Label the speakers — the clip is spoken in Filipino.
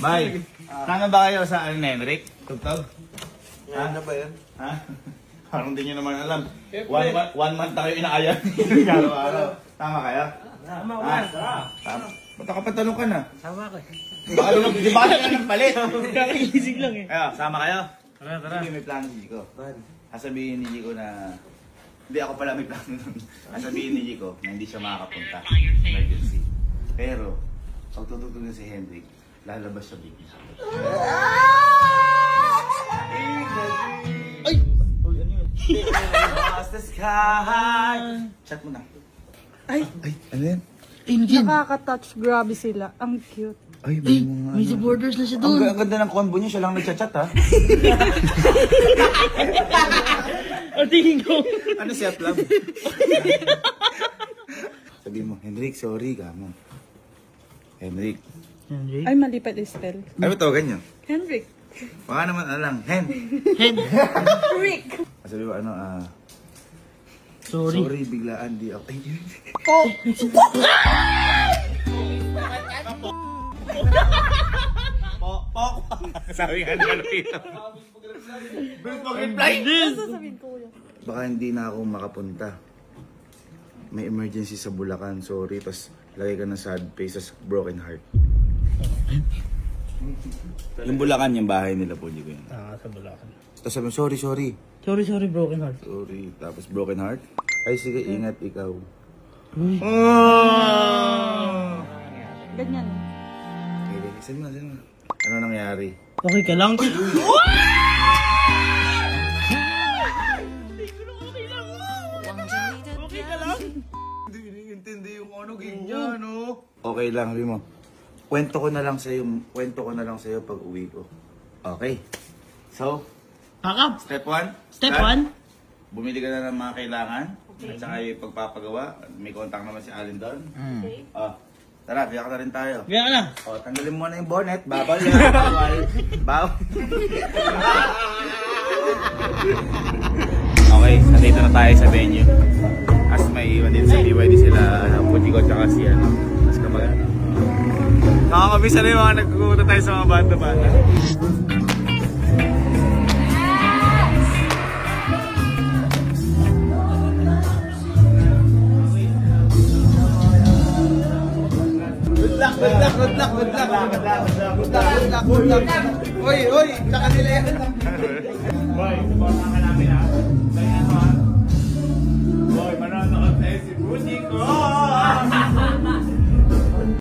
Speaker 1: Bye. Tama ba kayo sa ano, Henrik? Tugtog?
Speaker 2: Ano ba yan?
Speaker 1: Ha? Parang hindi nyo naman alam. One month na kayo inaayam. Araw-araw. Tama kayo?
Speaker 2: Tama ko.
Speaker 1: Tama. Ba't nakapatanong ka na?
Speaker 2: Tama ko.
Speaker 1: Baka naman, di ba ka ng palit?
Speaker 2: Kakaisig lang eh.
Speaker 1: Kaya, sama kayo?
Speaker 2: Tara.
Speaker 1: Hindi, may plano si Jico. Sasabihin ni Jico na... Hindi, ako pala may plano nun. Sasabihin ni Jico na hindi siya makakapunta. Emergency. Pero, pag tutugtog na si Hendrik, lalabas siya bigla. Ay! Uy, ano yun? Across the sky! Chat mo na.
Speaker 3: Ay,
Speaker 1: Ano yan?
Speaker 3: nakaka-touch. Grabe sila. Ang cute.
Speaker 1: Ay, may mga
Speaker 2: May supporters na siya
Speaker 1: Ang
Speaker 2: doon.
Speaker 1: ganda ng combo niya, siya lang nagchat-chat ha.
Speaker 2: O tingin ko.
Speaker 1: Ano siya, Plum? Sabi mo, Hendrik, sorry ka mo. Hendrik.
Speaker 3: Ay, mali pa i-spell.
Speaker 1: Ay, ba tawagan niyo?
Speaker 3: Henrik.
Speaker 1: Baka naman, lang, Hen.
Speaker 3: Rick.
Speaker 1: Sabi mo,
Speaker 2: Sorry.
Speaker 1: sorry, biglaan di ako. Ay, yun.
Speaker 3: Oh.
Speaker 1: Pok. Sabi nga nila dito. Bilis mag-reply.
Speaker 3: Sasabihin ko yan.
Speaker 1: Baka hindi na ako makapunta. May emergency sa Bulacan, sorry. Tapos lagay ka ng sad face, tas broken heart. Yung Bulacan, yung bahay nila po, di ko yun.
Speaker 2: Sa Bulacan.
Speaker 1: Tapos sabi, sorry.
Speaker 2: Sorry, broken heart.
Speaker 1: Sorry. Tapos broken heart. Ay, sige, ingat ikaw.
Speaker 3: Ganyan.
Speaker 1: Okay, saan mo. Ano nangyari?
Speaker 2: Okay ka lang? Okay ka lang?
Speaker 1: Hindi iniintindi yung ano, ganyan, no? Okay lang, sabi mo. Kwento ko na lang sa'yo pag uwi ko. Okay. So,
Speaker 2: Pakap.
Speaker 1: step 1.
Speaker 2: Step 1.
Speaker 1: Bumili ka na ng mga kailangan. At saka yung pagpapagawa. May contact naman si Allen doon.
Speaker 3: Okay.
Speaker 1: Tara, biyak na rin tayo.
Speaker 2: Biyak na.
Speaker 1: Tanggalin mo na yung bonnet. Bawal yan. Bawal. Okay, nandito na tayo sa venue. As may iwan din sa BYD sila, Pujigo at saka si Mas kapag nakakabisa na yung mga nagkukuta tayo sa mga banda-banda. Good luck. Oy, saka nila yan. Boy, supportan ka namin ha. Boy, manonood tayo si Pujigo.